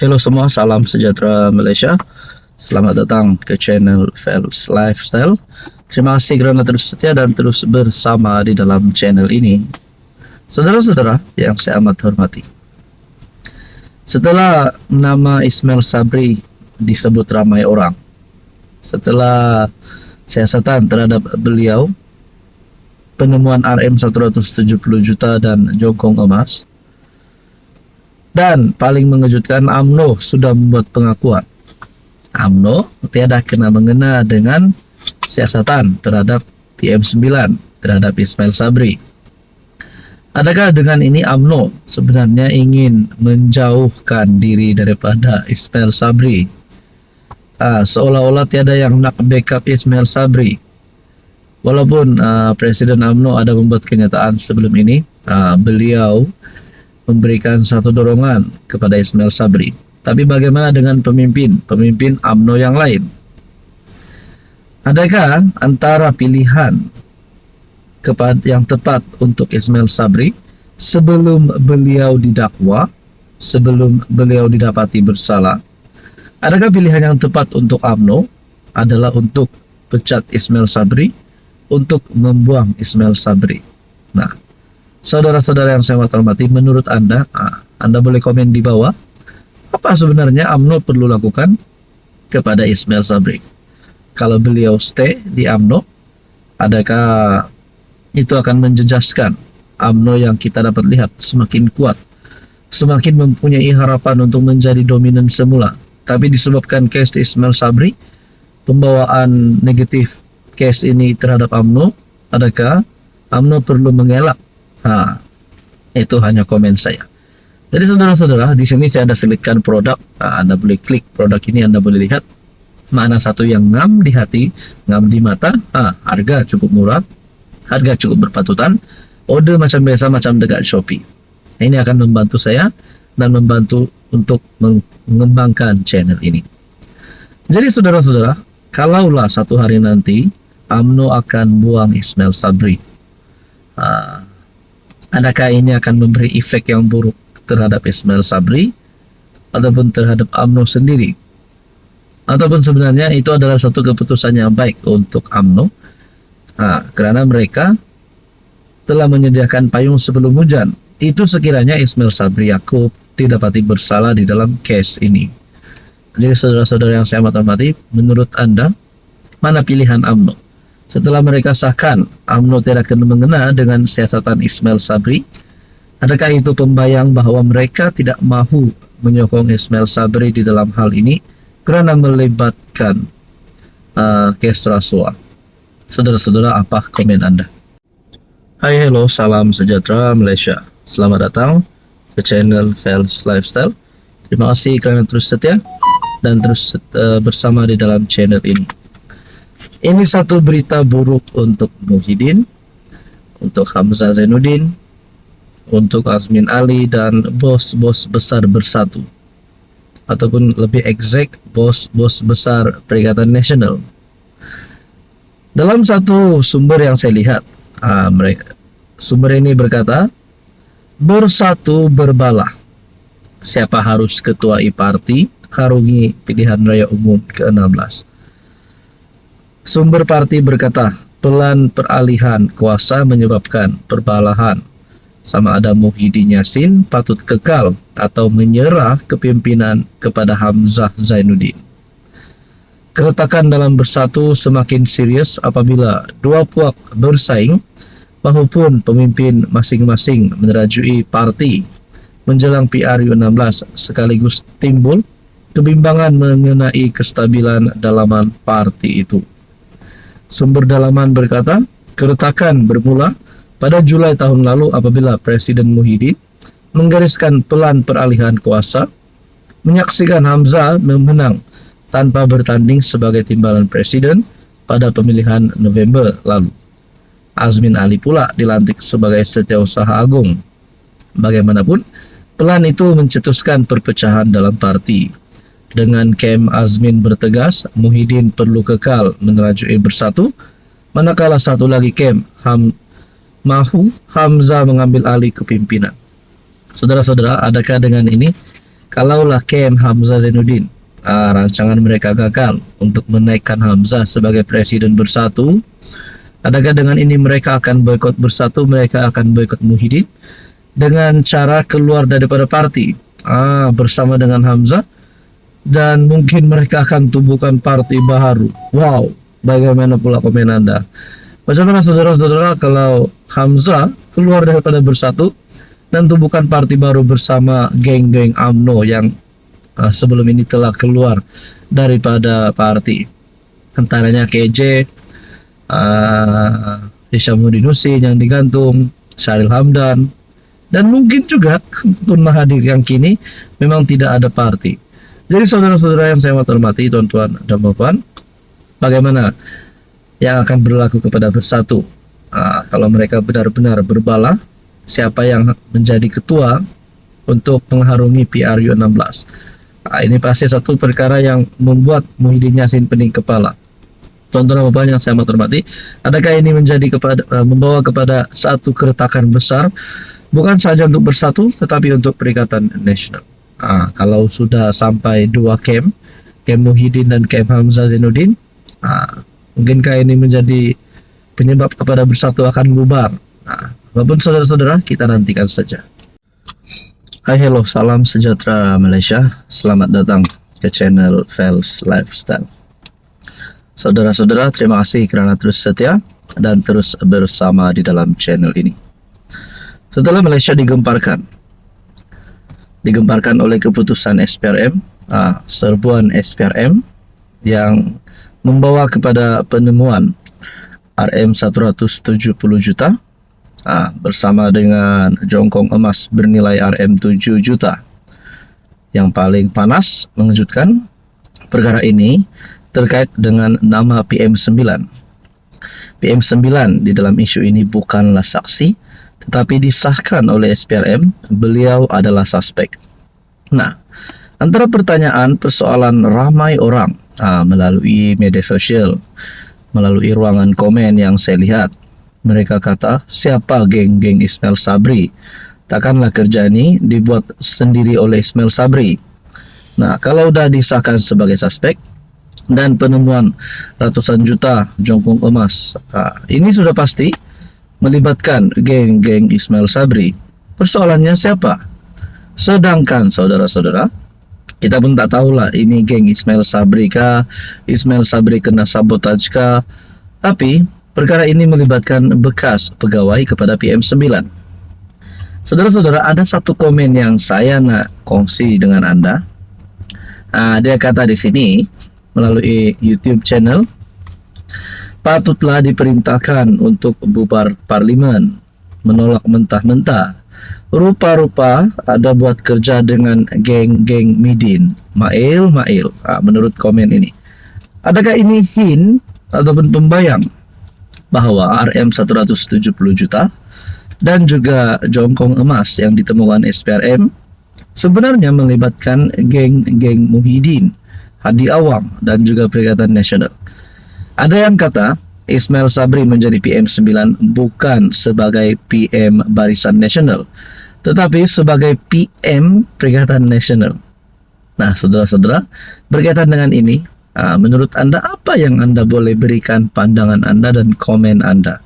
Halo semua, salam sejahtera Malaysia. Selamat datang ke channel Fels Lifestyle. Terima kasih kerana terus setia dan terus bersama di dalam channel ini. Saudara-saudara yang saya amat hormati, setelah nama Ismail Sabri disebut ramai orang, setelah siasatan terhadap beliau, penemuan RM 170 juta dan jongkong emas, dan paling mengejutkan, UMNO sudah membuat pengakuan. UMNO tiada kena mengena dengan siasatan terhadap PM9 terhadap Ismail Sabri. Adakah dengan ini UMNO sebenarnya ingin menjauhkan diri daripada Ismail Sabri? Seolah-olah tiada yang nak backup Ismail Sabri. Walaupun Presiden UMNO ada membuat kenyataan sebelum ini, beliau memberikan satu dorongan kepada Ismail Sabri. Tapi bagaimana dengan pemimpin UMNO yang lain? Adakah antara pilihan yang tepat untuk Ismail Sabri sebelum beliau didakwa, sebelum beliau didapati bersalah? Adakah pilihan yang tepat untuk UMNO adalah untuk pecat Ismail Sabri, untuk membuang Ismail Sabri? Nah, saudara-saudara yang saya hormati, menurut Anda, Anda boleh komen di bawah, apa sebenarnya UMNO perlu lakukan kepada Ismail Sabri? Kalau beliau stay di UMNO, adakah itu akan menjejaskan UMNO yang kita dapat lihat semakin kuat, semakin mempunyai harapan untuk menjadi dominan semula? Tapi disebabkan case Ismail Sabri, pembawaan negatif case ini terhadap UMNO, adakah UMNO perlu mengelak? Itu hanya komen saya. Jadi saudara-saudara, di sini saya ada selitkan produk. Anda boleh klik produk ini, Anda boleh lihat mana satu yang ngam di hati, ngam di mata. Harga cukup murah, harga cukup berpatutan, order macam biasa, macam dekat Shopee. Ini akan membantu saya dan membantu untuk mengembangkan channel ini. Jadi saudara-saudara, kalaulah satu hari nanti UMNO akan buang Ismail Sabri, adakah ini akan memberi efek yang buruk terhadap Ismail Sabri ataupun terhadap UMNO sendiri? Ataupun sebenarnya itu adalah satu keputusan yang baik untuk UMNO, kerana mereka telah menyediakan payung sebelum hujan. Itu sekiranya Ismail Sabri Yaakob didapati bersalah di dalam case ini. Jadi saudara-saudara yang saya hormati, menurut Anda, mana pilihan UMNO? Setelah mereka sahkan UMNO tidak akan mengena dengan siasatan Ismail Sabri, adakah itu pembayang bahawa mereka tidak mahu menyokong Ismail Sabri di dalam hal ini kerana melibatkan kes rasuah? Saudara-saudara, apa komen Anda? Hai, hello, salam sejahtera Malaysia. Selamat datang ke channel Fels Lifestyle. Terima kasih kerana terus setia dan terus bersama di dalam channel ini. Ini satu berita buruk untuk Muhyiddin, untuk Hamzah Zainuddin, untuk Azmin Ali dan bos-bos besar Bersatu, ataupun lebih exact bos-bos besar Perikatan Nasional. Dalam satu sumber yang saya lihat, sumber ini berkata, Bersatu berbalah, siapa harus ketua I-Parti harungi pilihan raya umum ke-16. Sumber parti berkata, pelan peralihan kuasa menyebabkan perbalahan. Sama ada Muhyiddin Yassin patut kekal atau menyerah kepimpinan kepada Hamzah Zainuddin. Keretakan dalam Bersatu semakin serius apabila dua puak bersaing, maupun pemimpin masing-masing menerajui parti menjelang PRU16, sekaligus timbul kebimbangan mengenai kestabilan dalaman parti itu. Sumber dalaman berkata, keretakan bermula pada Julai tahun lalu apabila Presiden Muhyiddin menggariskan pelan peralihan kuasa, menyaksikan Hamzah memenang tanpa bertanding sebagai timbalan Presiden pada pemilihan November lalu. Azmin Ali pula dilantik sebagai Setiausaha Agung. Bagaimanapun, pelan itu mencetuskan perpecahan dalam parti. Dengan kem Azmin bertegas, Muhyiddin perlu kekal menerajui Bersatu, manakala satu lagi kem mahu Hamzah mengambil alih kepimpinan. Saudara-saudara, adakah dengan ini Kalaulah Kem Hamzah Zainuddin rancangan mereka gagal untuk menaikkan Hamzah sebagai presiden bersatu, adakah dengan ini mereka akan boikot bersatu, mereka akan boikot Muhyiddin dengan cara keluar daripada parti bersama dengan Hamzah, dan mungkin mereka akan tumbuhkan parti baru. Wow, bagaimana pula komen Anda? Bagaimana saudara-saudara kalau Hamzah keluar daripada bersatu dan tumbuhkan parti baru bersama geng-geng UMNO yang sebelum ini telah keluar daripada parti, antaranya KJ, Hishamuddin Husin yang digantung, Syaril Hamdan, dan mungkin juga Tun Mahathir yang kini memang tidak ada parti. Jadi saudara-saudara yang saya hormati, tuan-tuan dan puan, bagaimana yang akan berlaku kepada bersatu kalau mereka benar-benar berbala siapa yang menjadi ketua untuk mengharungi PRU 16? Ini pasti satu perkara yang membuat Muhyiddin Yassin pening kepala. Tuan-tuan dan puan yang saya hormati, adakah ini membawa kepada satu keretakan besar, bukan saja untuk bersatu tetapi untuk Perikatan Nasional? Kalau sudah sampai dua Kem Muhyiddin dan Kem Hamzah Zainuddin, mungkinkah ini menjadi penyebab kepada bersatu akan bubar? Walaupun saudara-saudara, kita nantikan saja. Hai, hello, salam sejahtera Malaysia. Selamat datang ke channel Fels Lifestyle. Saudara-saudara, terima kasih kerana terus setia dan terus bersama di dalam channel ini. Setelah Malaysia digemparkan oleh keputusan SPRM, serbuan SPRM yang membawa kepada penemuan RM 170 juta bersama dengan jongkong emas bernilai RM 7 juta. Yang paling panas mengejutkan, perkara ini terkait dengan nama PM9. PM9 di dalam isu ini bukanlah saksi, tetapi disahkan oleh SPRM, beliau adalah suspek. Nah, antara persoalan ramai orang melalui media sosial, melalui ruangan komen yang saya lihat, mereka kata, siapa geng-geng Ismail Sabri? Takkanlah kerja ini dibuat sendiri oleh Ismail Sabri. Nah, kalau dah disahkan sebagai suspek dan penemuan ratusan juta jongkong emas, ini sudah pasti melibatkan geng-geng Ismail Sabri. Persoalannya siapa? Sedangkan saudara-saudara, kita pun tak tahulah ini geng Ismail Sabri kah, Ismail Sabri kena sabotaj kah, tapi perkara ini melibatkan bekas pegawai kepada PM9. Saudara-saudara, ada satu komen yang saya nak kongsi dengan Anda. Dia kata di sini melalui YouTube channel, patutlah diperintahkan untuk bubar parlimen, menolak mentah-mentah. Rupa-rupa ada buat kerja dengan geng-geng Midin, Mail. Menurut komen ini, adakah ini hint ataupun pembayang bahwa RM 170 juta dan juga jongkong emas yang ditemukan SPRM sebenarnya melibatkan geng-geng Muhyiddin, Hadi Awang dan juga Perikatan Nasional? Ada yang kata Ismail Sabri menjadi PM9 bukan sebagai PM Barisan Nasional, tetapi sebagai PM Perikatan Nasional. Nah, saudara-saudara, berkaitan dengan ini, menurut Anda apa yang Anda boleh berikan pandangan Anda dan komen Anda?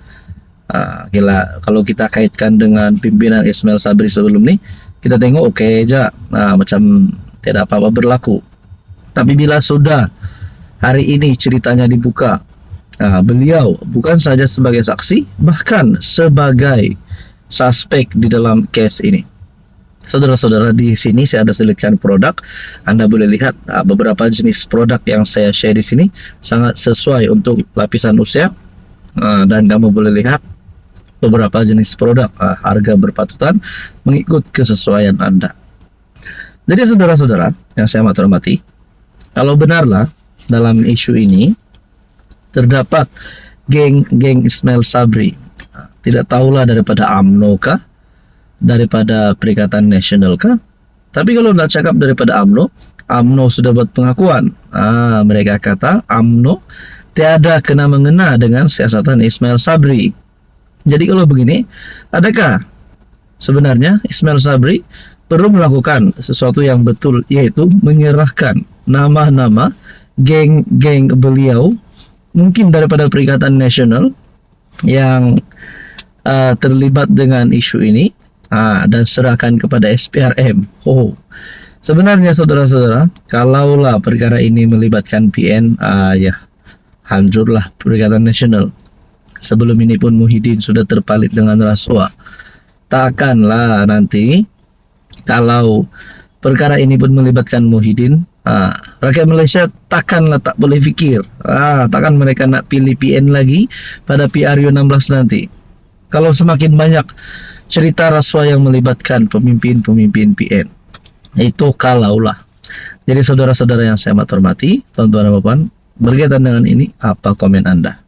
Kalau kita kaitkan dengan pimpinan Ismail Sabri sebelum ini, kita tengok oke aja, macam tidak apa-apa berlaku. Tapi bila sudah hari ini ceritanya dibuka, beliau bukan saja sebagai saksi, bahkan sebagai suspek di dalam case ini. Saudara-saudara, di sini saya ada selitkan produk. Anda boleh lihat beberapa jenis produk yang saya share di sini sangat sesuai untuk lapisan usia, dan kamu boleh lihat beberapa jenis produk, harga berpatutan mengikut kesesuaian Anda. Jadi saudara-saudara yang saya hormati, kalau benarlah dalam isu ini terdapat geng-geng Ismail Sabri, tidak tahulah daripada UMNO kah, daripada Perikatan Nasional kah. Tapi kalau nak cakap daripada UMNO sudah buat pengakuan. Mereka kata UMNO tiada kena mengena dengan siasatan Ismail Sabri. Jadi kalau begini, adakah sebenarnya Ismail Sabri perlu melakukan sesuatu yang betul, yaitu menyerahkan nama-nama geng-geng beliau mungkin daripada Perikatan Nasional yang terlibat dengan isu ini, dan serahkan kepada SPRM. Sebenarnya saudara-saudara, kalaulah perkara ini melibatkan PN, ya hancurlah Perikatan Nasional. Sebelum ini pun Muhyiddin sudah terpalit dengan rasuah. Takkanlah nanti kalau perkara ini pun melibatkan Muhyiddin, rakyat Malaysia takkanlah tak boleh fikir, takkan mereka nak pilih PN lagi pada PRU 16 nanti. Kalau semakin banyak cerita rasuah yang melibatkan pemimpin-pemimpin PN, itu kalaulah. Jadi saudara-saudara yang saya amat hormati, tuan-tuan dan puan, berkaitan dengan ini, apa komen Anda?